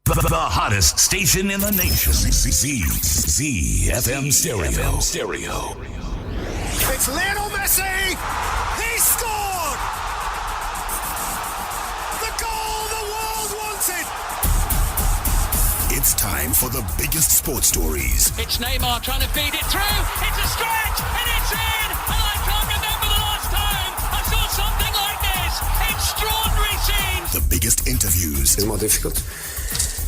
The hottest station in the nation. ZiFM Stereo. It's Lionel Messi. He scored. The goal the world wanted. It's time for the biggest sports stories. It's Neymar trying to feed it through. It's a stretch and it's in. And I can't remember the last time I saw something like this. Extraordinary scenes. The biggest interviews. It's more difficult.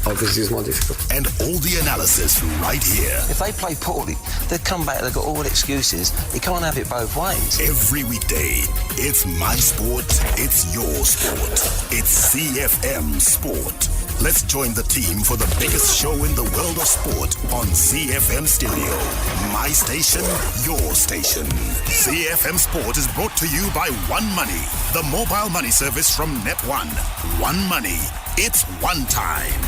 Obviously, it's more difficult. And all the analysis right here. If they play poorly, they come back, they've got all the excuses. You can't have it both ways. Every weekday, it's my sport, it's your sport. It's ZiFM Sport. Let's join the team for the biggest show in the world of sport on ZiFM Stereo. My station, your station. ZiFM Sport is brought to you by One Money, the mobile money service from Net1. One Money. It's one time.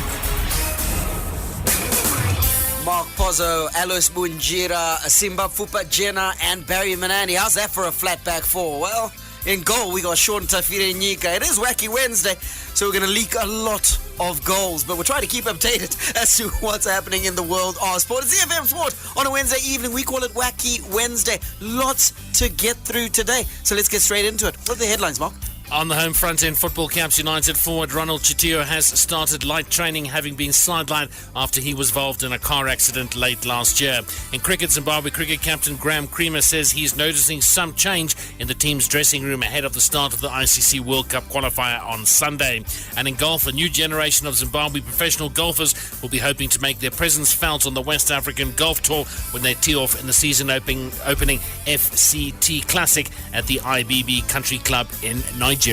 Mark Pozzo, Alois Bunjira, Simba Fupa Jenna, and Barry Manani. How's that for a flat back four? Well, in goal, we got Sean Tafire Nyika. It is Wacky Wednesday, so we're going to leak a lot of goals, but we'll try to keep updated as to what's happening in the world of sport. It's ZiFM Sport on a Wednesday evening. We call it Wacky Wednesday. Lots to get through today, so let's get straight into it. What are the headlines, Mark? On the home front in football, Caps United forward Ronald Chitio has started light training, having been sidelined after he was involved in a car accident late last year. In cricket, Zimbabwe cricket captain Graham Creamer says he's noticing some change in the team's dressing room ahead of the start of the ICC World Cup qualifier on Sunday. And in golf, a new generation of Zimbabwe professional golfers will be hoping to make their presence felt on the West African Golf Tour when they tee off in the season-opening FCT Classic at the IBB Country Club in Nigeria.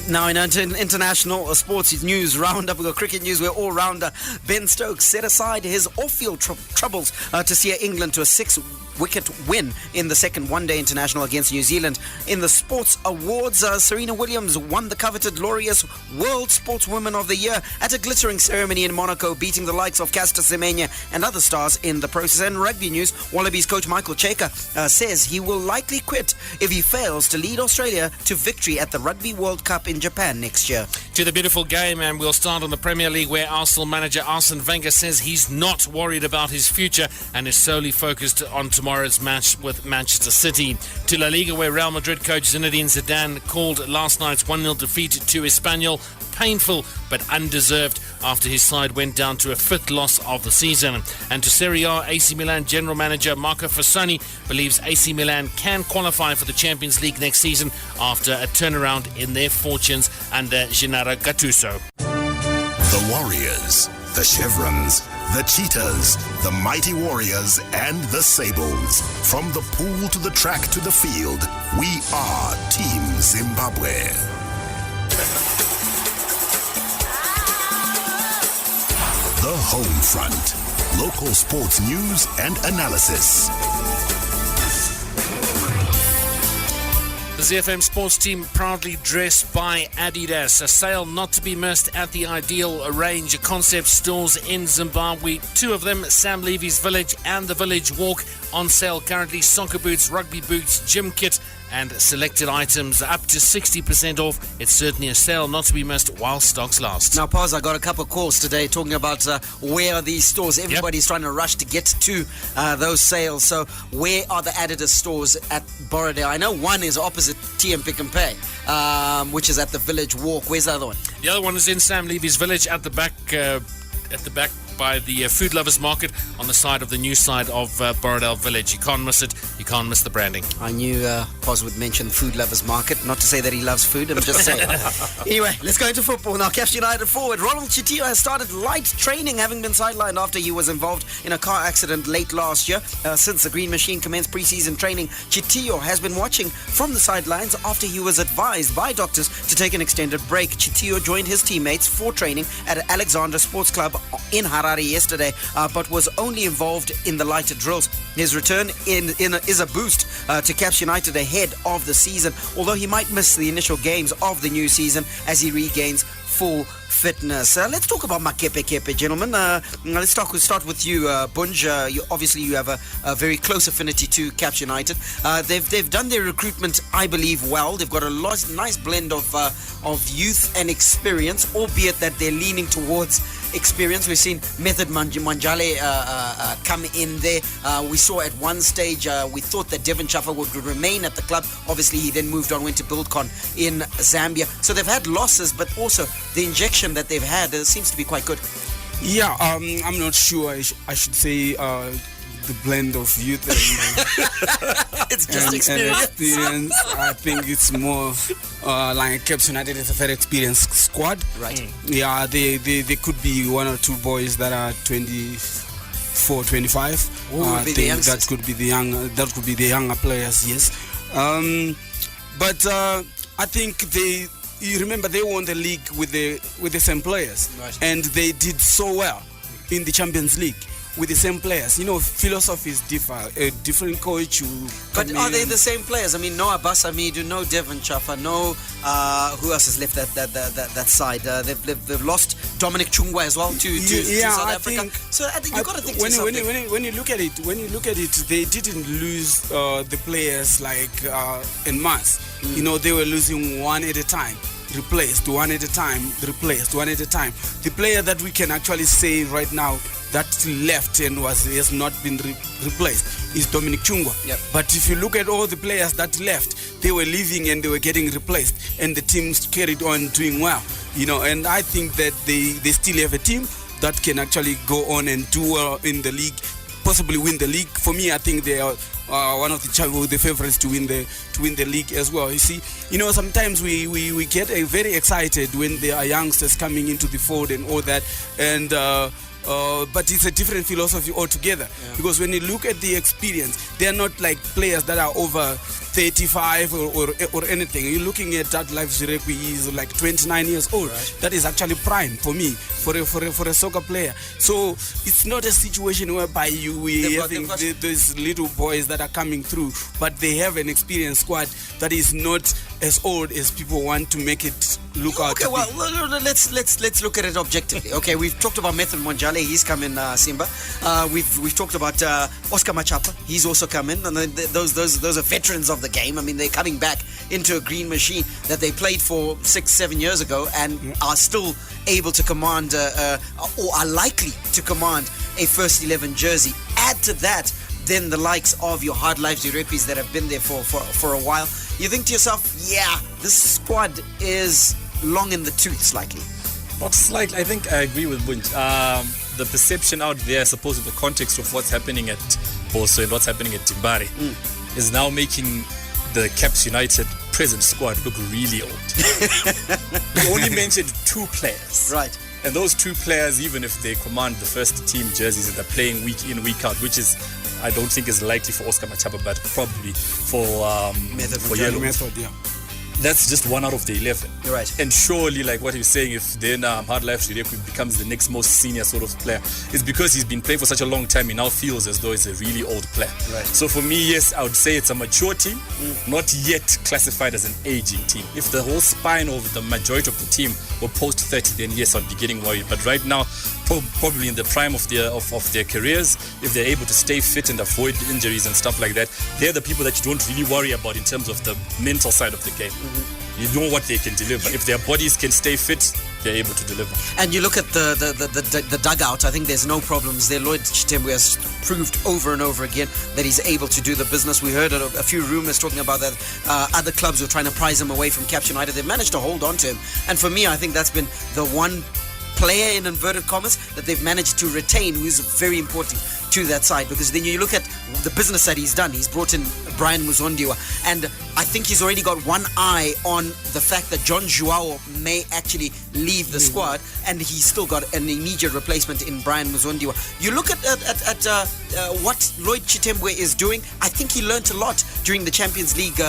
Now in international sports news roundup, we've got cricket news where all-rounder Ben Stokes set aside his off-field troubles to steer England to a 6-wicket win in the second one-day international against New Zealand. In the sports awards, Serena Williams won the coveted Laureus World Sportswoman of the Year at a glittering ceremony in Monaco, beating the likes of Caster Semenya and other stars in the process. And rugby news, Wallabies coach Michael Cheika says he will likely quit if he fails to lead Australia to victory at the Rugby World Cup in Japan next year. To the beautiful game, and we'll start on the Premier League, where Arsenal manager Arsene Wenger says he's not worried about his future and is solely focused on tomorrow's match with Manchester City. To La Liga, where Real Madrid coach Zinedine Zidane called last night's 1-0 defeat to Espanyol painful but undeserved after his side went down to a fifth loss of the season. And to Serie A, AC Milan general manager Marco Fasoni believes AC Milan can qualify for the Champions League next season after a turnaround in their fortunes under Gennaro Gattuso. The Warriors, the Chevrons, the Cheetahs, the Mighty Warriors, and the Sables. From the pool to the track to the field, we are Team Zimbabwe. The Home Front. Local sports news and analysis. The ZiFM Sports team proudly dressed by Adidas. A sale not to be missed at the Ideal range of concept stores in Zimbabwe. Two of them, Sam Levy's Village and the Village Walk, on sale currently. Soccer boots, rugby boots, gym kit, and selected items up to 60% off. It's certainly a sale not to be missed while stocks last. Now, Paz, I got a couple of calls today talking about where are these stores. Everybody's trying to rush to get to those sales. So where are the Adidas stores at Borrowdale? I know one is opposite TM Pick and Pay, which is at the Village Walk. Where's the other one? The other one is in Sam Levy's Village at the back by the Food Lovers Market on the side of the new side of Borrowdale Village. You can't miss it. You can't miss the branding. I knew Paz would mention the Food Lovers Market. Not to say that he loves food, I'm just saying. Anyway, let's go into football now. Caps United forward Ronald Chitio has started light training, having been sidelined after he was involved in a car accident late last year. Since the Green Machine commenced pre-season training, Chitio has been watching from the sidelines after he was advised by doctors to take an extended break. Chitio joined his teammates for training at Alexandra Sports Club in Harare yesterday, but was only involved in the lighter drills. His return is a boost to Caps United ahead of the season, although he might miss the initial games of the new season as he regains full fitness. Let's talk about Makepe, gentlemen. Let's start with you, Bunj. You have a very close affinity to Caps United. They've done their recruitment, I believe, well. They've got a nice blend of youth and experience, albeit that they're leaning towards experience. We've seen Method Manjale come in there. We saw at one stage, we thought that Devon Chaffa would remain at the club. Obviously, he then moved on, went to BuildCon in Zambia. So they've had losses, but also the injection that they've had seems to be quite good. Yeah, I'm not sure. I should say the blend of youth It's just experience. I think it's more like Caps United is a very experienced squad. Right. Yeah, they could be one or two boys that are 24, 25. I think that could be the younger players. Yes. But I think you remember they won the league with the same players, right. And they did so well in the Champions League with the same players. You know, philosophies differ. A different coach. But are they the same players? I mean, no Abbas Hamidu, no Devon Chaffa, no who else has left that side? They've lost Dominic Chungwa as well to South Africa. So I think you've got to think when you look at it, they didn't lose the players like en masse. You know, they were losing one at a time. Replaced one at a time. The player that we can actually say right now that left and has not been replaced is Dominic Chungwa. Yep. But if you look at all the players that left, they were leaving and they were getting replaced, and the teams carried on doing well. You know, and I think that they still have a team that can actually go on and do well in the league, possibly win the league. For me, I think they are one of the favorites to win the league as well. You see, you know, sometimes we get very excited when there are youngsters coming into the fold and all that, and but it's a different philosophy altogether. Yeah. Because when you look at the experience, they are not like players that are over 35 or anything. You're looking at that Life Zirekwi is like 29 years old. Right. That is actually prime for me, for a soccer player. So it's not a situation whereby we having those little boys that are coming through, but they have an experienced squad that is not as old as people want to make it look out. Okay, well, let's look at it objectively. Okay, we've talked about Method Manjale, he's come in, Simba. We've talked about Oscar Machapa, he's also come in, and those are veterans of the game. I mean, they're coming back into a green machine that they played for 6-7 years ago and are still able to command or are likely to command a first 11 jersey. Add to that then the likes of your Hard Life Zirekwis that have been there for a while. You think to yourself, yeah, this squad is long in the tooth slightly. Not slightly. I think I agree with Bunj. The perception out there, I suppose, of the context of what's happening at Boso and what's happening at Timbari is now making the Caps United present squad look really old. We only mentioned 2 players. Right. And those 2 players, even if they command the first team jerseys and they're playing week in, week out, which is, I don't think is likely for Oscar Machapa, but probably for Yellow. Method, yeah. That's just 1 out of the 11. You're right. And surely, like what he was saying, if then Hard Life Zirekwi becomes the next most senior sort of player, it's because he's been playing for such a long time. He now feels as though he's a really old player. Right. So for me, yes, I would say it's a mature team, not yet classified as an aging team. If the whole spine of the majority of the team were post 30, then yes, I'd be getting worried. But right now, probably in the prime of their careers, if they're able to stay fit and avoid injuries and stuff like that, they're the people that you don't really worry about in terms of the mental side of the game. You know what they can deliver. If their bodies can stay fit, they're able to deliver. And you look at the dugout, I think there's no problems there. Lloyd Chitembwe has proved over and over again that he's able to do the business. We heard a few rumours talking about that other clubs were trying to prize him away from Caps United. They've managed to hold on to him. And for me, I think that's been the one player in inverted commas that they've managed to retain, who is very important to that side, because then you look at the business that he's done. He's brought in Brian Muzondiwa, and I think he's already got one eye on the fact that John Joao may actually leave the squad, and he's still got an immediate replacement in Brian Muzondiwa. You look at what Lloyd Chitembwe is doing. I think he learnt a lot during the Champions League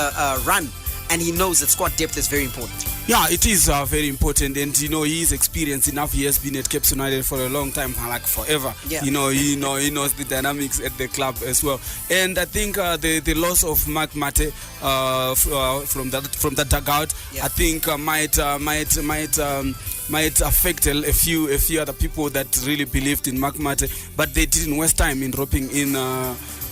run, and he knows that squad depth is very important. Yeah, it is very important, and you know, he is experienced enough. He has been at Caps United for a long time, like forever. Yeah. You know, he knows the dynamics at the club as well. And I think the loss of Mark Mate from that dugout, I think might affect a few other people that really believed in Mark Mate, but they didn't waste time in dropping in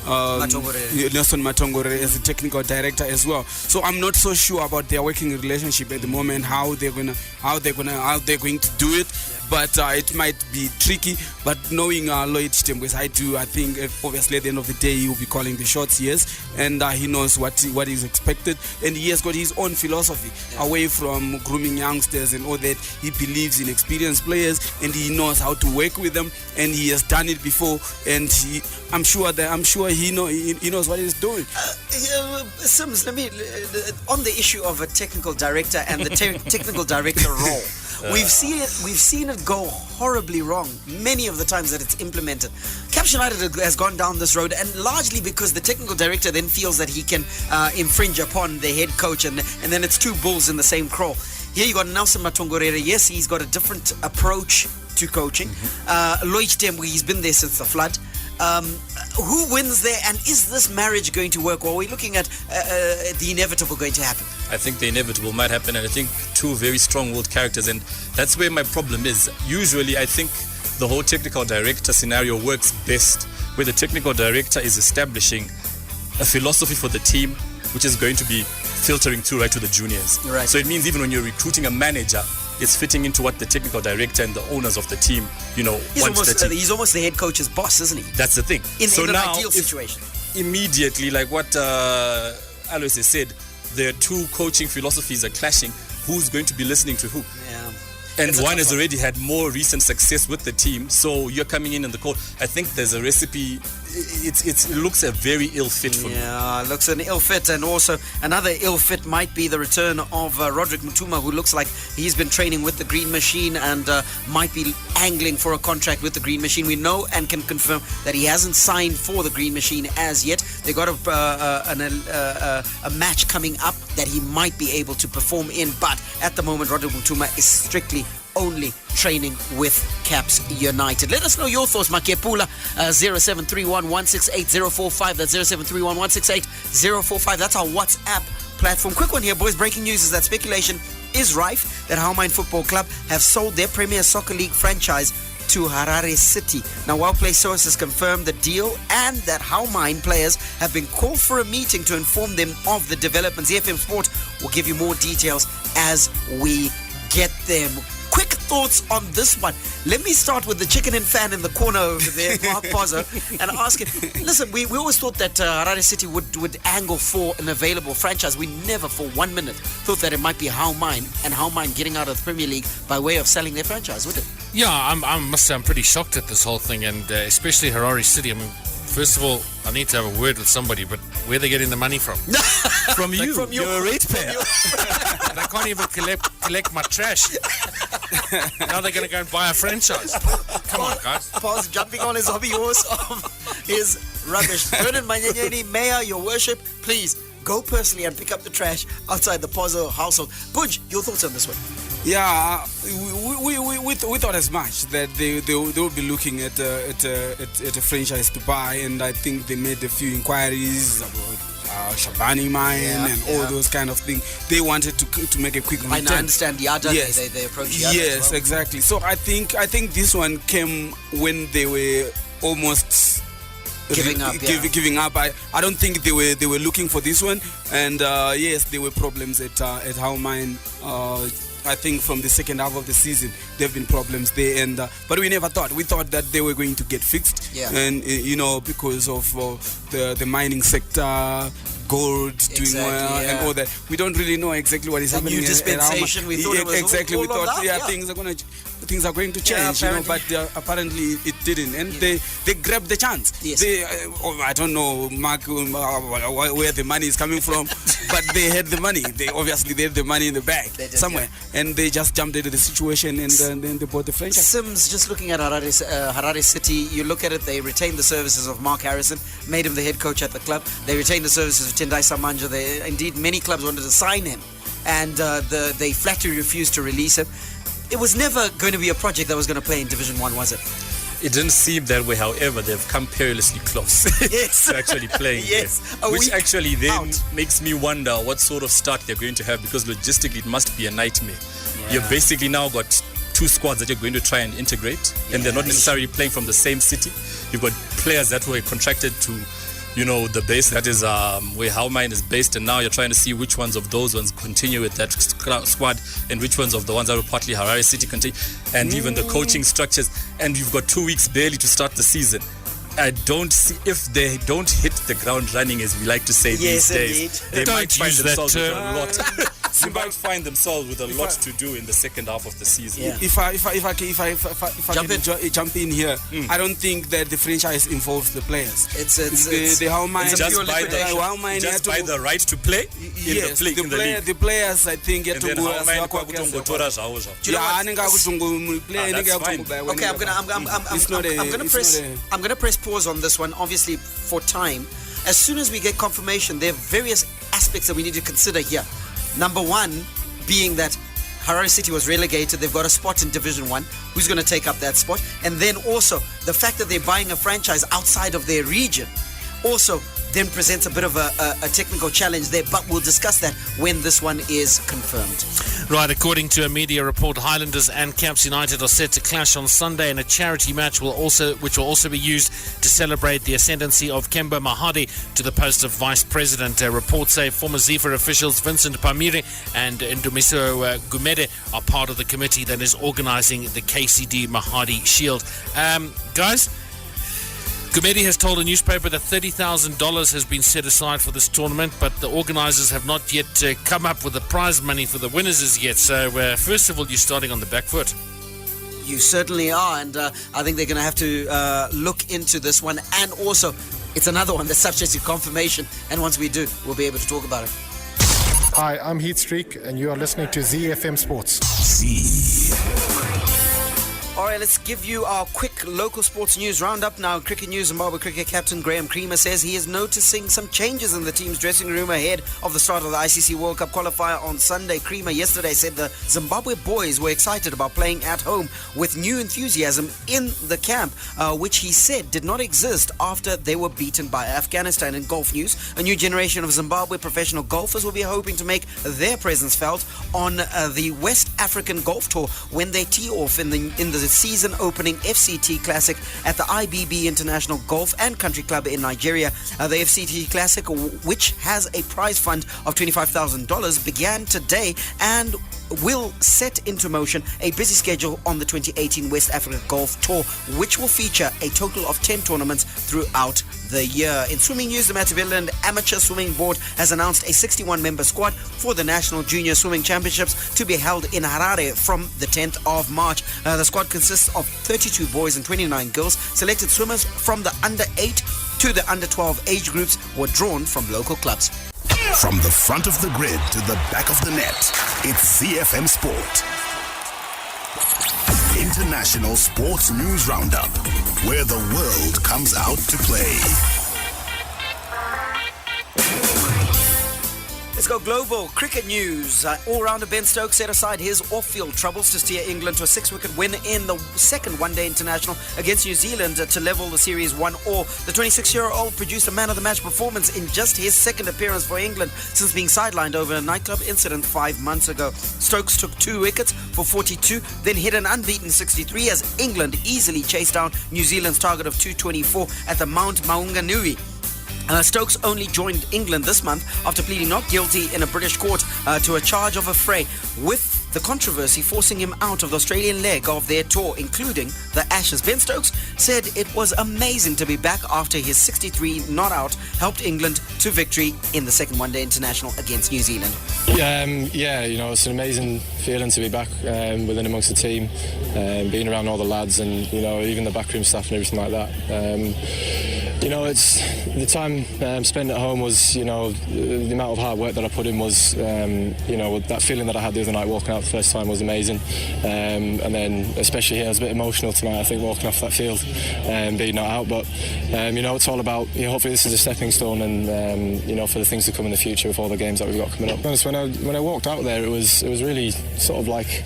Nelson Matongore as the technical director as well. So I'm not so sure about their working relationship at the moment, how they're going to do it. But it might be tricky. But knowing Lloyd Chitembwe, I think obviously at the end of the day he will be calling the shots, yes, and he knows what is expected, and he has got his own philosophy away from grooming youngsters and all that. He believes in experienced players, and he knows how to work with them, and he has done it before, and I'm sure he knows what he's doing. Sims, let me on the issue of a technical director and the technical director role. We've seen it go horribly wrong many of the times that it's implemented. Caps United has gone down this road, and largely because the technical director then feels that he can infringe upon the head coach, and then it's two bulls in the same crawl. Here you got Nelson Matongorere. Yes, he's got a different approach to coaching. Lloyd Chitembwe, he's been there since the flood. Who wins there, and is this marriage going to work, or are we looking at the inevitable going to happen? I think the inevitable might happen, and I think two very strong-willed characters, and that's where my problem is. Usually I think the whole technical director scenario works best where the technical director is establishing a philosophy for the team which is going to be filtering through right to the juniors. Right. So it means even when you're recruiting a manager, it's fitting into what the technical director and the owners of the team, He's almost the head coach's boss, isn't he? That's the thing. In an ideal situation. Immediately, like what Alois has said, their two coaching philosophies are clashing. Who's going to be listening to who? Yeah. And one has already had more recent success with the team, so you're coming in the court. I think there's a recipe. It looks a very ill fit for me. Yeah, it looks an ill fit, and also another ill fit might be the return of Roderick Mutuma, who looks like he's been training with the Green Machine and might be angling for a contract with the Green Machine. We know and can confirm that he hasn't signed for the Green Machine as yet. They got a match coming up that he might be able to perform in, but at the moment Roderick Mutuma is strictly only training with Caps United. Let us know your thoughts, Makepula. 0731-168-045. That's 0731-168-045. That's our WhatsApp platform. Quick one here, boys. Breaking news is that speculation is rife that Howmine Football Club have sold their Premier Soccer League franchise to Harare City. Now, WowPlay sources confirmed the deal and that Howmine players have been called for a meeting to inform them of the developments. ZiFM Sport will give you more details as we get them. Quick thoughts on this one. Let me start with the chicken and fan in the corner over there, Mark Pozzo, and ask him, listen, we always thought that Harare City would angle for an available franchise. We never for 1 minute thought that it might be Howmine and Howmine getting out of the Premier League by way of selling their franchise, would it? Yeah, I must say I'm pretty shocked at this whole thing, and especially Harare City. I mean, first of all, I need to have a word with somebody, but where are they getting the money from? From you. From You're a ratepayer. They can't even collect my trash. Now they're going to go and buy a franchise. Come on, guys. Paul's jumping on his hobby horse of his rubbish. Bernard Manyenyeni, Mayor, Your Worship, please go personally and pick up the trash outside the Pozzo household. Budge, your thoughts on this one? Yeah, we thought as much that they will be looking at a franchise to buy, and I think they made a few inquiries about Shabani Mine and all those kind of things. They wanted to make a quick return. I understand the Yada. Yes. They approached Yada. Yes, as well. exactly. So I think this one came when they were almost giving up. I don't think they were looking for this one, and yes, there were problems at Howmine. I think from the second half of the season there have been problems there, and but we never thought. We thought that they were going to get fixed, and because of the mining sector, gold doing well, and all that. We don't really know exactly what is happening. New dispensation. We thought it was exactly. all We thought that, things are going to change, but apparently it didn't, and they grabbed the chance. Yes. I don't know, Mark, where the money is coming from, but they had the money. They had the money in the bag somewhere, and they just jumped into the situation, and then they bought the franchise. Sims, just looking at Harare City, you look at it, they retained the services of Mark Harrison, made him the head coach at the club. They retained the services of Tendai Samanja. Indeed, many clubs wanted to sign him, and they flatly refused to release him. It was never going to be a project that was going to play in Division 1, was it? It didn't seem that way. However, they've come perilously close to actually playing yes, there, which actually then makes me wonder what sort of start they're going to have, because logistically it must be a nightmare. You've basically now got two squads that you're going to try and integrate, and they're not necessarily playing from the same city. You've got players that were contracted to the base that is where How Mine is based, and now you're trying to see which ones of those ones continue with that squad and which ones of the ones that will partly Harare City continue, and even the coaching structures. And you've got 2 weeks barely to start the season. I don't see, if they don't hit the ground running, as we like to say these days, they might find themselves with a lot. They might find themselves with a lot to do in the second half of the season. Yeah. If I can jump in here, I don't think that the franchise involves the players. It's the How Mine just by the right to play. Yes, in the league. The players, I think, get to go. Okay, I'm gonna press pause on this one, obviously for time. As soon as we get confirmation, there are various aspects that we need to consider here. Number one being that Harare City was relegated. They've got a spot in Division 1. Who's going to take up that spot? And then also the fact that they're buying a franchise outside of their region also then presents a bit of a technical challenge there, but we'll discuss that when this one is confirmed. Right, according to a media report, Highlanders and Caps United are set to clash on Sunday in a charity match which will also be used to celebrate the ascendancy of Kemba Mahadi to the post of Vice President. Reports say former ZiFM officials Vincent Pamiri and Ndumiso Gumede are part of the committee that is organising the KCD Mahadi Shield. Guys, Gumede has told a newspaper that $30,000 has been set aside for this tournament, but the organisers have not yet come up with the prize money for the winners as yet. So, first of all, you're starting on the back foot. You certainly are, and I think they're going to have to look into this one. And also, it's another one that's subject to confirmation, and once we do, we'll be able to talk about it. Hi, I'm Heath Streak, and you are listening to ZiFM Sports. All right, let's give you our quick local sports news roundup now. Cricket news. Zimbabwe cricket captain Graham Creamer says he is noticing some changes in the team's dressing room ahead of the start of the ICC World Cup qualifier on Sunday. Creamer yesterday said the Zimbabwe boys were excited about playing at home with new enthusiasm in the camp, which he said did not exist after they were beaten by Afghanistan. In golf news, a new generation of Zimbabwe professional golfers will be hoping to make their presence felt on the West African Golf Tour when they tee off in the season opening FCT Classic at the IBB International Golf and Country Club in Nigeria. The FCT Classic, which has a prize fund of $25,000, began today and will set into motion a busy schedule on the 2018 West Africa Golf Tour, which will feature a total of 10 tournaments throughout the year. In swimming news, the Matabeleland Amateur Swimming Board has announced a 61-member squad for the National Junior Swimming Championships to be held in Harare from the 10th of March. The squad consists of 32 boys and 29 girls. Selected swimmers from the under 8 to the under 12 age groups were drawn from local clubs. From the front of the grid to the back of the net, it's ZiFM Sport. International Sports News Roundup, where the world comes out to play. Let's go global. Cricket news. All-rounder Ben Stokes set aside his off-field troubles to steer England to a 6-wicket win in the second one-day international against New Zealand to level the series 1-1. The 26-year-old produced a man-of-the-match performance in just his second appearance for England since being sidelined over a nightclub incident 5 months ago. Stokes took 2 wickets for 42, then hit an unbeaten 63 as England easily chased down New Zealand's target of 224 at the Mount Maunganui. Stokes only joined England this month after pleading not guilty in a British court to a charge of affray, with the controversy forcing him out of the Australian leg of their tour, including the Ashes. Ben Stokes said it was amazing to be back after his 63 not out helped England to victory in the second one-day international against New Zealand. Yeah, it's an amazing feeling to be back within amongst the team, being around all the lads and, even the backroom staff and everything like that. It's the time spent at home was, the amount of hard work that I put in was, that feeling that I had the other night walking out the first time was amazing. And then, especially here, I was a bit emotional tonight, I think, walking off that field and being not out. But, it's all about, hopefully this is a stepping stone and, for the things to come in the future with all the games that we've got coming up. When I walked out there, it was really sort of like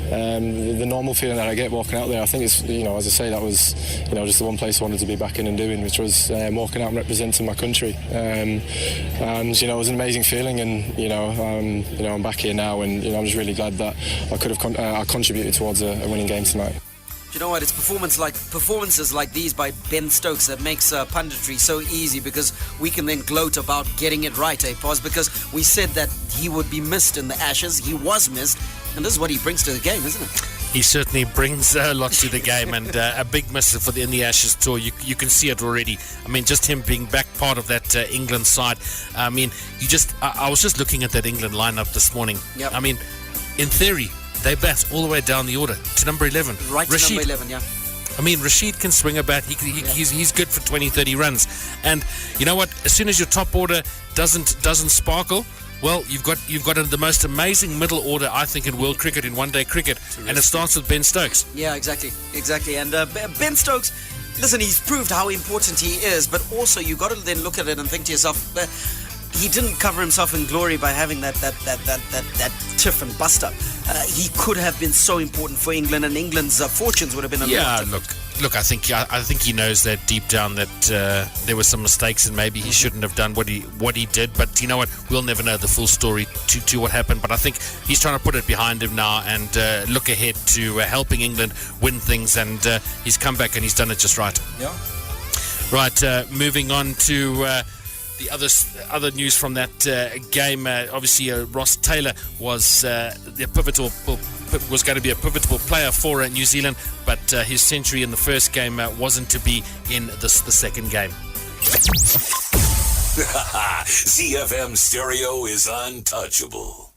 the normal feeling that I get walking out there. I think it's, as I say, that was, just the one place I wanted to be back in and doing, which was walking out and representing my country. And, it was an amazing feeling and, I'm back here now and, I'm just really glad that I could have I contributed towards a winning game tonight. you know what? It's performances like these by Ben Stokes that makes punditry so easy, because we can then gloat about getting it right, Pos? Because we said that he would be missed in the Ashes. He was missed, and this is what he brings to the game, isn't it? He certainly brings a lot to the game, and a big miss in the Ashes tour. You can see it already. I mean, just him being back part of that England side. I mean, I was just looking at that England lineup this morning. Yep. I mean, in theory, they bat all the way down the order to number 11. Right, to number 11, yeah. I mean, Rashid can swing a bat. He's good for 20, 30 runs. And you know what? As soon as your top order doesn't sparkle, well, you've got the most amazing middle order, I think, in world cricket, in one-day cricket, and it starts with Ben Stokes. Yeah, exactly. And Ben Stokes, listen, he's proved how important he is, but also you got to then look at it and think to yourself, he didn't cover himself in glory by having that tiff and bust up. He could have been so important for England, and England's fortunes would have been a lot different. Look, I think he knows that deep down that there were some mistakes, and maybe he shouldn't have done what he did. But you know what? We'll never know the full story to what happened. But I think he's trying to put it behind him now and look ahead to helping England win things. And he's come back and he's done it just right. Yeah. Right. Moving on to the other news from that game. Obviously, Ross Taylor was going to be a pivotal player for New Zealand, but his century in the first game wasn't to be in the second game. ZiFM Stereo is untouchable.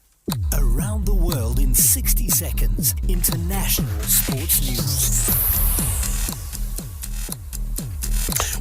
Around the world in 60 seconds. International sports news.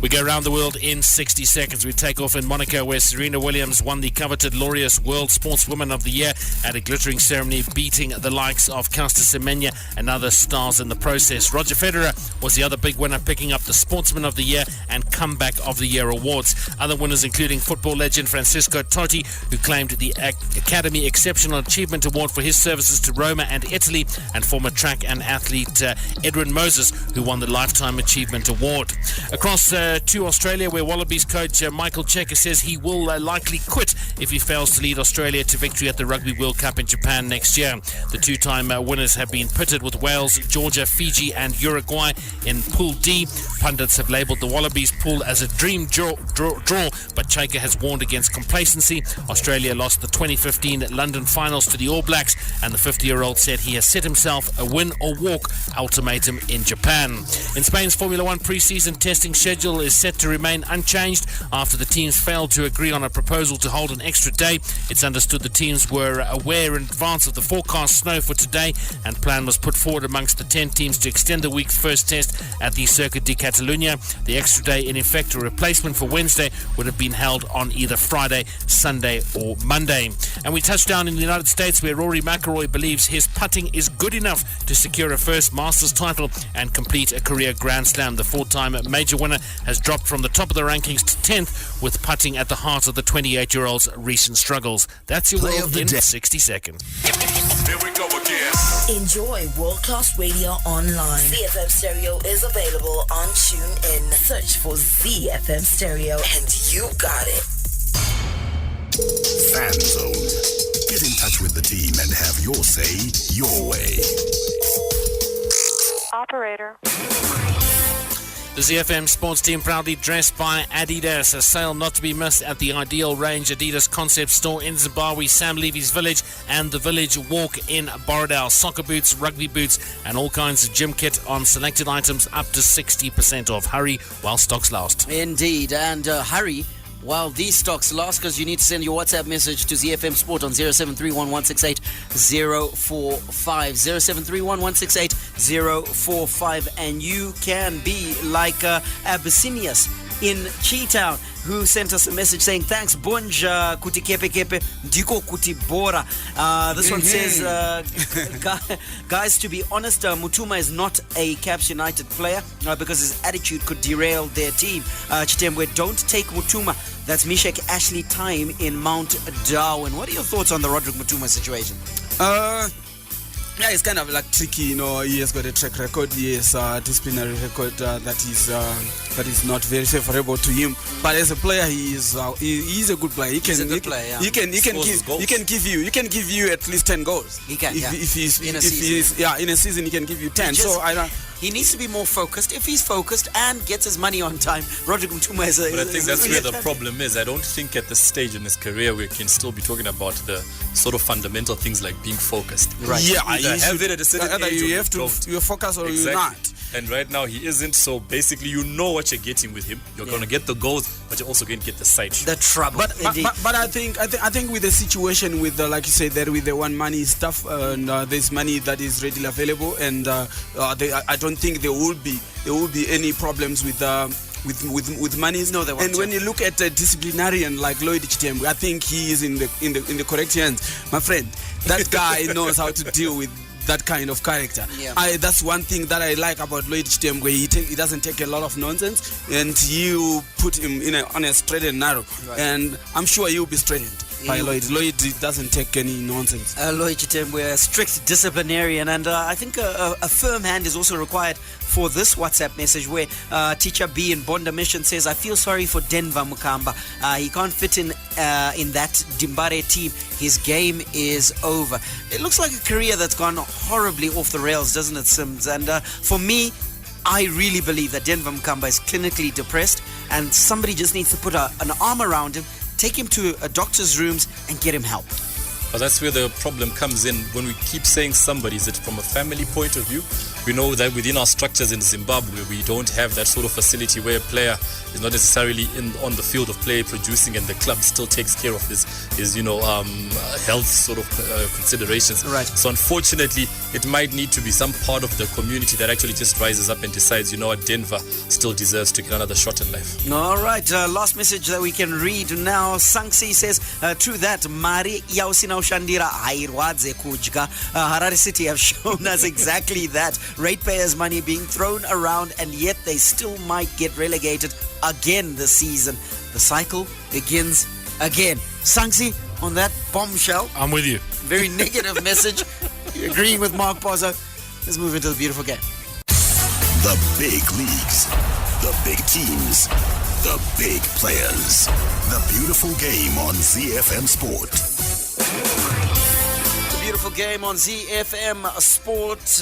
We go around the world in 60 seconds. We take off in Monaco, where Serena Williams won the coveted Laureus World Sportswoman of the Year at a glittering ceremony, beating the likes of Caster Semenya and other stars in the process. Roger Federer was the other big winner, picking up the Sportsman of the Year and Comeback of the Year awards. Other winners including football legend Francisco Totti, who claimed the Academy Exceptional Achievement Award for his services to Roma and Italy, and former track and athlete Edwin Moses, who won the Lifetime Achievement Award. Across to Australia, where Wallabies coach Michael Cheika says he will likely quit if he fails to lead Australia to victory at the Rugby World Cup in Japan next year. The two-time winners have been pitted with Wales, Georgia, Fiji and Uruguay in Pool D. Pundits have labelled the Wallabies pool as a dream draw, but Cheika has warned against complacency. Australia lost the 2015 London finals to the All Blacks, and the 50-year-old said he has set himself a win or walk ultimatum in Japan. In Spain's Formula 1 pre-season testing schedule is set to remain unchanged after the teams failed to agree on a proposal to hold an extra day. It's understood the teams were aware in advance of the forecast snow for today, and plan was put forward amongst the 10 teams to extend the week's first test at the Circuit de Catalunya. The extra day, in effect a replacement for Wednesday, would have been held on either Friday, Sunday or Monday. And we touch down in the United States, where Rory McIlroy believes his putting is good enough to secure a first Masters title and complete a career Grand Slam. The four-time major winner has dropped from the top of the rankings to 10th, with putting at the heart of the 28-year-old's recent struggles. That's your world in 60 seconds. Here we go again. Enjoy world-class radio online. ZiFM Stereo is available on TuneIn. Search for ZiFM Stereo and you got it. Fan Zone. Get in touch with the team and have your say your way. Operator. The ZiFM sports team proudly dressed by Adidas. A sale not to be missed at the Ideal Range Adidas concept store in Zimbabwe, Sam Levy's Village and the Village Walk in Borrowdale. Soccer boots, rugby boots and all kinds of gym kit on selected items up to 60% off. Hurry while stocks last. Indeed, and hurry while these stocks last, because you need to send your WhatsApp message to ZiFM Sport on 0731168045. 0731168045, and you can be like Abyssinius in Cheetown, who sent us a message saying, thanks Bunja kuti kepe kepe ndiko kuti bora. This one says, guys, to be honest, Mutuma is not a Caps United player because his attitude could derail their team. Chitembwe, don't take Mutuma. That's Mishek Ashley Time in Mount Darwin. What are your thoughts on the Roderick Mutuma situation? Yeah, it's kind of like tricky, you know. He has got a track record, he has a disciplinary record that is not very favorable to him. But as a player, he is a good player. He can give you at least 10 goals. He can, if he's in a season, he can give you 10. He He needs to be more focused. If he's focused and gets his money on time, Rodrigo Mtuma is a... But I think that's where the problem is. I don't think at this stage in his career we can still be talking about the sort of fundamental things like being focused. Right. Yeah, either have it at a certain age you have to you're focused or you're not. And right now he isn't. So basically, you know what you're getting with him. You're going to get the goals, but you're also going to get the side shot. The trouble. But I think with the situation with like you said there with the one money stuff and there's money that is readily available, and I don't think there will be any problems with monies. No, they won't. And when you look at a disciplinarian like Lloyd Chitembu, I think he is in the correct hands, my friend. That guy knows how to deal with that kind of character. Yeah. That's one thing that I like about Lloyd Chitembu. He doesn't take a lot of nonsense, and you put him on a straight and narrow. Right. And I'm sure he'll be straightened by Lloyd. Lloyd doesn't take any nonsense. Lloyd Chitembu, a strict disciplinarian, and I think a firm hand is also required for this WhatsApp message where Teacher B in Bonda Mission says, I feel sorry for Denver Mukamba. He can't fit in that Dimbare team. His game is over. It looks like a career that's gone horribly off the rails, doesn't it, Sims? And for me, I really believe that Denver Mukamba is clinically depressed, and somebody just needs to put an arm around him, take him to a doctor's rooms and get him help. But that's where the problem comes in. When we keep saying somebody, is it from a family point of view? We know that within our structures in Zimbabwe, we don't have that sort of facility where a player is not necessarily on the field of play producing, and the club still takes care of his health sort of considerations. Right. So unfortunately, it might need to be some part of the community that actually just rises up and decides, you know what, Denver still deserves to get another shot in life. All right, last message that we can read now. Sangsi says, true that, Mari Yausina Shandira Airwadze Kujka. Harare City have shown us exactly that. Ratepayers' money being thrown around, and yet they still might get relegated again this season. The cycle begins again. Sangsi, on that bombshell. I'm with you. Very negative message. Agreeing with Mark Pozzo. Let's move into the beautiful game. The big leagues, the big teams, the big players. The beautiful game on ZiFM Sport. Beautiful game on ZiFM Sport.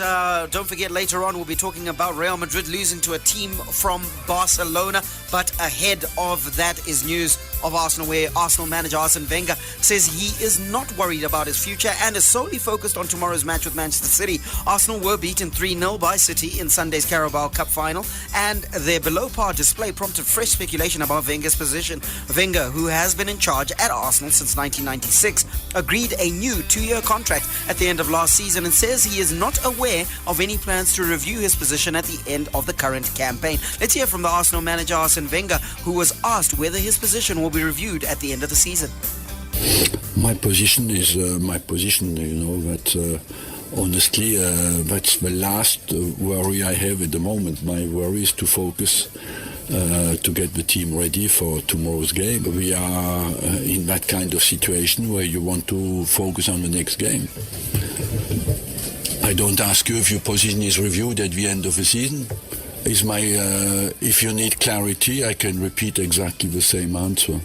Don't forget, later on we'll be talking about Real Madrid losing to a team from Barcelona. But ahead of that is news of Arsenal, where Arsenal manager Arsene Wenger says he is not worried about his future and is solely focused on tomorrow's match with Manchester City. Arsenal were beaten 3-0 by City in Sunday's Carabao Cup final, and their below-par display prompted fresh speculation about Wenger's position. Wenger, who has been in charge at Arsenal since 1996, agreed a new 2-year contract at the end of last season and says he is not aware of any plans to review his position at the end of the current campaign. Let's hear from the Arsenal manager Arsene Wenger, who was asked whether his position will be reviewed at the end of the season. My position is my position, that honestly, that's the last worry I have at the moment. My worry is to focus to get the team ready for tomorrow's game. We are in that kind of situation where you want to focus on the next game. I don't ask you if your position is reviewed at the end of the season. If you need clarity, I can repeat exactly the same answer.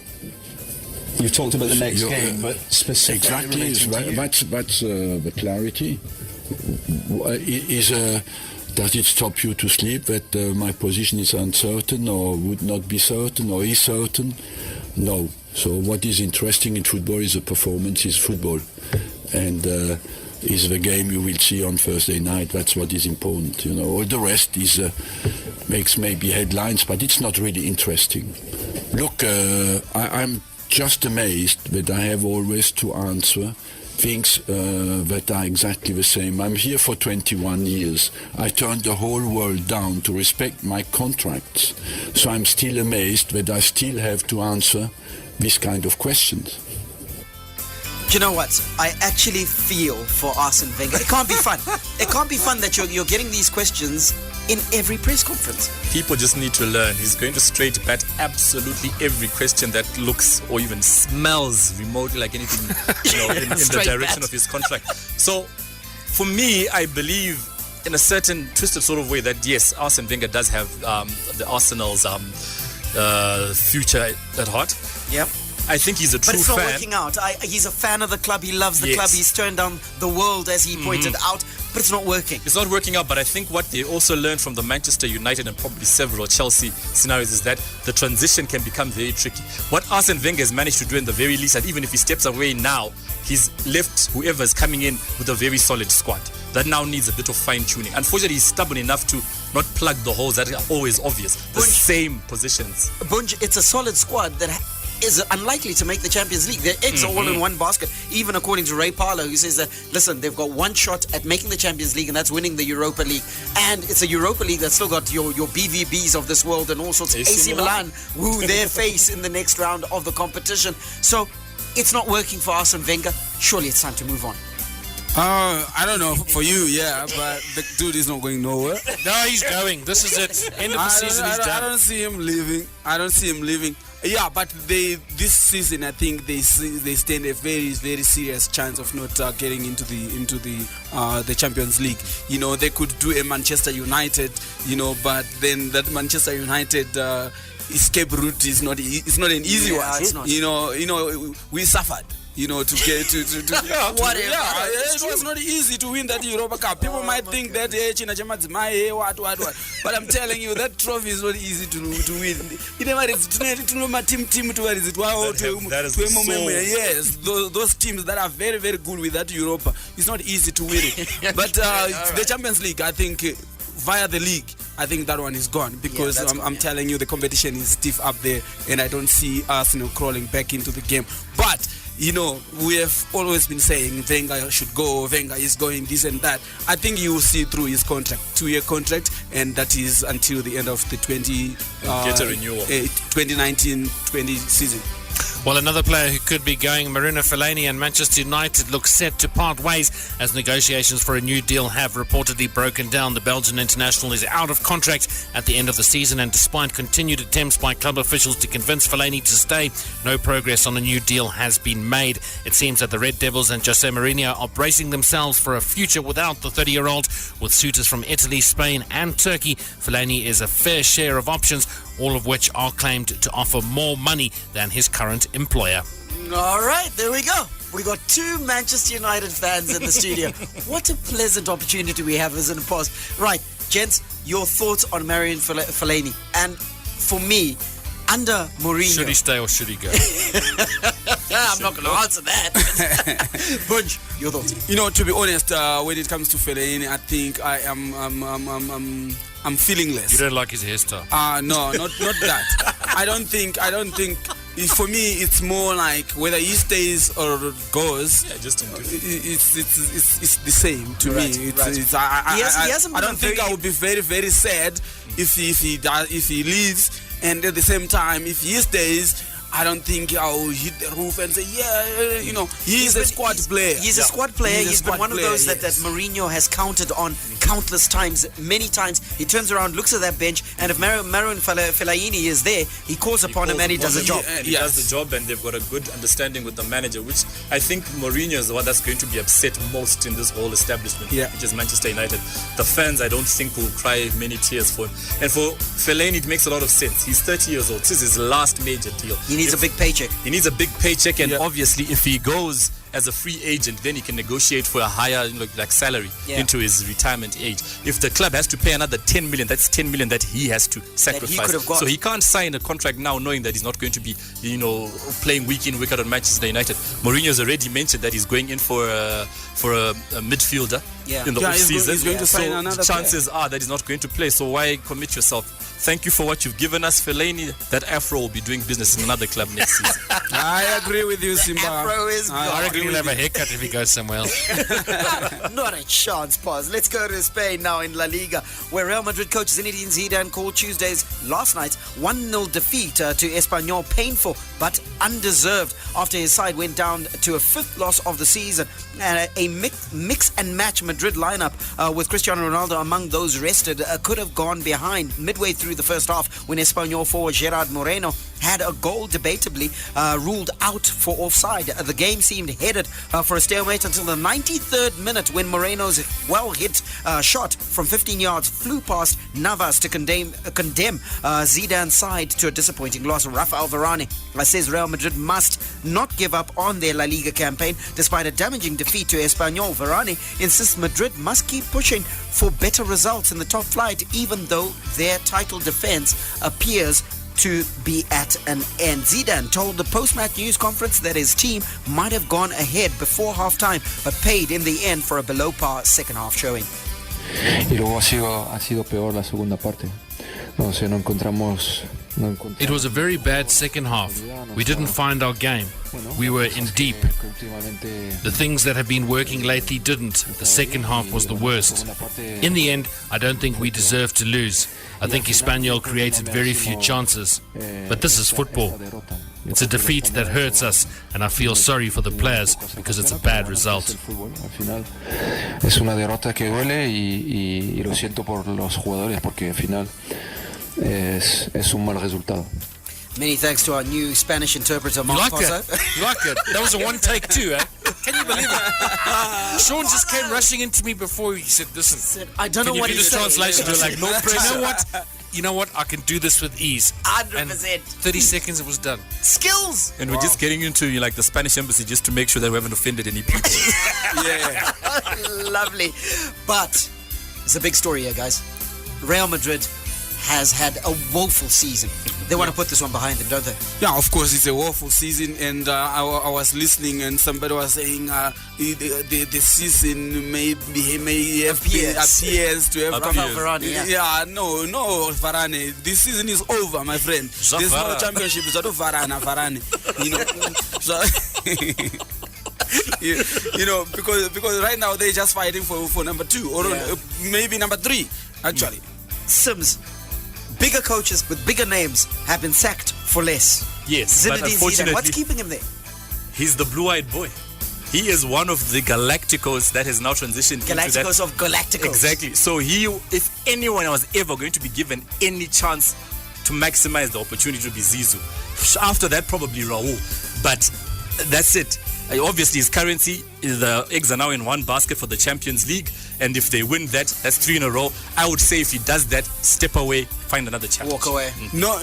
You've talked about the next game, but specifically exactly, that's the clarity. Does it stop you to sleep that my position is uncertain or would not be certain or is certain? No. So what is interesting in football is the performance, is football. And is the game you will see on Thursday night. That's what is important. All the rest is makes maybe headlines, but it's not really interesting. Look, I'm just amazed that I have always to answer things that are exactly the same. I'm here for 21 years. I turned the whole world down to respect my contracts. So I'm still amazed that I still have to answer these kind of questions. Do you know what? I actually feel for Arsene Wenger. It can't be fun. It can't be fun that you're getting these questions in every press conference. People just need to learn. He's going to straight bat absolutely every question that looks or even smells remotely like anything in the direction of his contract. So for me, I believe in a certain twisted sort of way that yes, Arsene Wenger does have the Arsenal's future at heart. Yep. I think he's a true But it's not fan. working out. He's a fan of the club. He loves the Yes. club. He's turned down the world, as he pointed out. But it's not working. It's not working out, but I think what they also learned from the Manchester United and probably several Chelsea scenarios is that the transition can become very tricky. What Arsene Wenger has managed to do in the very least, that even if he steps away now, he's left whoever is coming in with a very solid squad. That now needs a bit of fine-tuning. Unfortunately, he's stubborn enough to not plug the holes that are always obvious. The same positions. Bunj, it's a solid squad that is unlikely to make the Champions League. Their eggs are all in one basket, even according to Ray Parlour, who says that, listen, they've got one shot at making the Champions League, and that's winning the Europa League. And it's a Europa League that's still got your BVBs of this world and all sorts. AC Milan, who their face in the next round of the competition. So it's not working for Arsene Wenger. Surely it's time to move on. I don't know for you, yeah, but the dude is not going nowhere. No, he's going. This is it. End of the season, he's done. I don't see him leaving. Yeah, but this season I think they stand a very, very serious chance of not getting into the Champions League. You know, they could do a Manchester United, but then that Manchester United escape route is not an easy one. It's not. You know, we suffered. To get to Whatever. it was not easy to win that Europa Cup. People might think that what, but I'm telling you that trophy is not easy to win. That is the soul. Yes, those teams that are very, very good with that Europa, it's not easy to win it. But the Champions League, I think, via the league, I think that one is gone because I'm telling you the competition is stiff up there, and I don't see Arsenal crawling back into the game. But we have always been saying Wenger should go, Wenger is going, this and that. I think you will see through his contract, 2-year contract, and that is until the end of the 2019-20 season. Well, another player who could be going, Marino Fellaini, and Manchester United look set to part ways as negotiations for a new deal have reportedly broken down. The Belgian international is out of contract at the end of the season, and despite continued attempts by club officials to convince Fellaini to stay, no progress on a new deal has been made. It seems that the Red Devils and Jose Mourinho are bracing themselves for a future without the 30-year-old. With suitors from Italy, Spain and Turkey, Fellaini is a fair share of options, all of which are claimed to offer more money than his current employer. All right, there we go. We got two Manchester United fans in the studio. What a pleasant opportunity we have as an pause. Right, gents, your thoughts on Marion Fellaini. And for me, under Mourinho... Should he stay or should he go? I'm not going to answer that. Bunj, your thoughts? To be honest, when it comes to Fellaini, I think I'm feeling less. You don't like his hairstyle? No, not that. I don't think. For me, it's more like whether he stays or goes. Yeah, just it's the same to me. He hasn't been I don't think I would be very, very sad if he leaves, and at the same time, if he stays, I don't think I'll hit the roof and say, he's a squad player. He's a squad player. He's been one of those that Mourinho has counted on countless times, many times. He turns around, looks at that bench, and if Marion Fellaini is there, he calls upon him and he does a job. He does the job, and they've got a good understanding with the manager, which I think Mourinho is the one that's going to be upset most in this whole establishment, which is Manchester United. The fans, I don't think, will cry many tears for him. And for Fellaini, it makes a lot of sense. He's 30 years old. This is his last major deal. He needs a big paycheck. He needs a big paycheck, and obviously, if he goes as a free agent, then he can negotiate for a higher salary into his retirement age. If the club has to pay another 10 million, that's 10 million that he has to sacrifice. So he can't sign a contract now knowing that he's not going to be, playing week in, week out on Manchester United. Mourinho's already mentioned that he's going in for a midfielder in the off-season. He's going to sign another chances are that he's not going to play. So why commit yourself? Thank you for what you've given us, Fellaini. That Afro will be doing business in another club next season. I agree with you, Simba. Afro is gone. I reckon he'll have a haircut if he goes somewhere else. Not a chance, pause. Let's go to Spain now in La Liga, where Real Madrid coach Zinedine Zidane called Tuesday's last night's 1-0 defeat to Espanyol painful but undeserved after his side went down to a fifth loss of the season. And a mix and match Madrid lineup with Cristiano Ronaldo among those rested could have gone behind midway through the first half when Espanyol forward Gerard Moreno had a goal debatably ruled out for offside. The game seemed headed for a stalemate until the 93rd minute when Moreno's well-hit shot from 15 yards flew past Navas to condemn Zidane's side to a disappointing loss. Rafael Varane says Real Madrid must not give up on their La Liga campaign despite a damaging defeat to Espanyol. Varane insists Madrid must keep pushing for better results in the top flight even though their title defense appears to be at an end. Zidane told the post-match news conference that his team might have gone ahead before half-time but paid in the end for a below-par second-half showing. Y luego ha sido peor la segunda parte. No sé, no encontramos. It was a very bad second half. We didn't find our game. We were in deep. The things that have been working lately didn't. The second half was the worst. In the end, I don't think we deserved to lose. I think Espanyol created very few chances. But this is football. It's a defeat that hurts us, and I feel sorry for the players because it's a bad result. Es una derrota que duele y lo siento por los jugadores porque al final es un mal resultado. Many thanks to our new Spanish interpreter, Mark Pozo. You like it? That was a one-take too, eh? Can you believe it? Sean just came rushing into me before he said, listen, I don't know what he said. Translation to like, no pressure. You know what? I can do this with ease. 100%. And 30 seconds, it was done. Skills! And we're just getting into like the Spanish embassy just to make sure that we haven't offended any people. Yeah. Lovely. But it's a big story here, guys. Real Madrid has had a woeful season. They want to put this one behind them, don't they? Yeah, of course, it's a woeful season, and I was listening, and somebody was saying the season may appears to have come. Varane, yeah, no, Varane. This season is over, my friend. There's no championship. It's not Varane. You know, so. you know, because right now they're just fighting for number 2 or maybe number 3, actually. Sims. Bigger coaches with bigger names have been sacked for less. Yes, Zinedine but unfortunately, Zidane, what's keeping him there? He's the blue-eyed boy. He is one of the Galacticos that has now transitioned Galacticos into that. of Galacticos. Exactly. So if anyone was ever going to be given any chance to maximize the opportunity to be Zizou, after that probably Raul. But that's it. Obviously, his currency, the eggs are now in one basket for the Champions League, and if they win that, that's 3 in a row. I would say if he does that, step away, find another challenge. Walk away. No,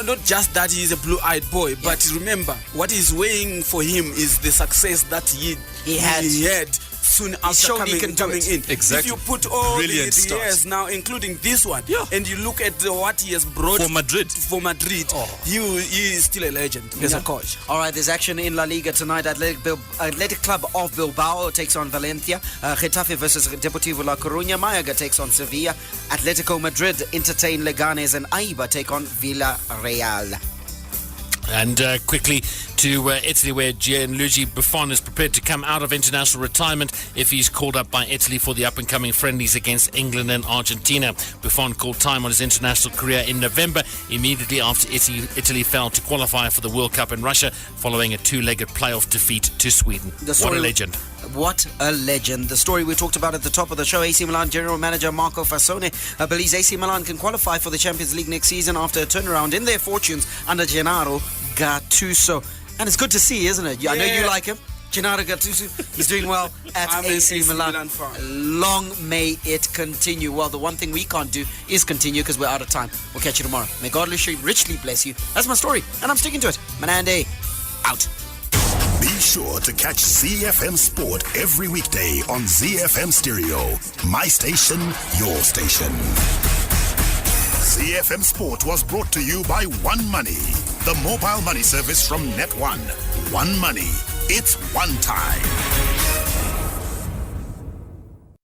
not just that he's a blue-eyed boy, but remember, what is weighing for him is the success that he had soon after coming in. Exactly. If you put all the years now, including this one, and you look at what he has brought for Madrid, he is still a legend as a coach. All right, there's action in La Liga tonight. Athletic Club of Bilbao takes on Valencia. Getafe versus Deportivo La Coruña. Malaga takes on Sevilla. Atletico Madrid entertain Leganes, and Aiba take on Villarreal. And quickly to Italy, where Gianluigi Buffon is prepared to come out of international retirement if he's called up by Italy for the up-and-coming friendlies against England and Argentina. Buffon called time on his international career in November, immediately after Italy failed to qualify for the World Cup in Russia following a 2-legged playoff defeat to Sweden. What a legend. What a legend. The story we talked about at the top of the show, AC Milan General Manager Marco Fasone believes AC Milan can qualify for the Champions League next season after a turnaround in their fortunes under Gennaro Gattuso. And it's good to see, isn't it? I know you like him. Gennaro Gattuso, he's doing well at AC Milan. Long may it continue. Well, the one thing we can't do is continue because we're out of time. We'll catch you tomorrow. May God richly bless you. That's my story, and I'm sticking to it. Manande, out. Be sure to catch ZiFM Sport every weekday on ZiFM Stereo. My station, your station. ZiFM Sport was brought to you by One Money, the mobile money service from Net1. One Money. It's one time.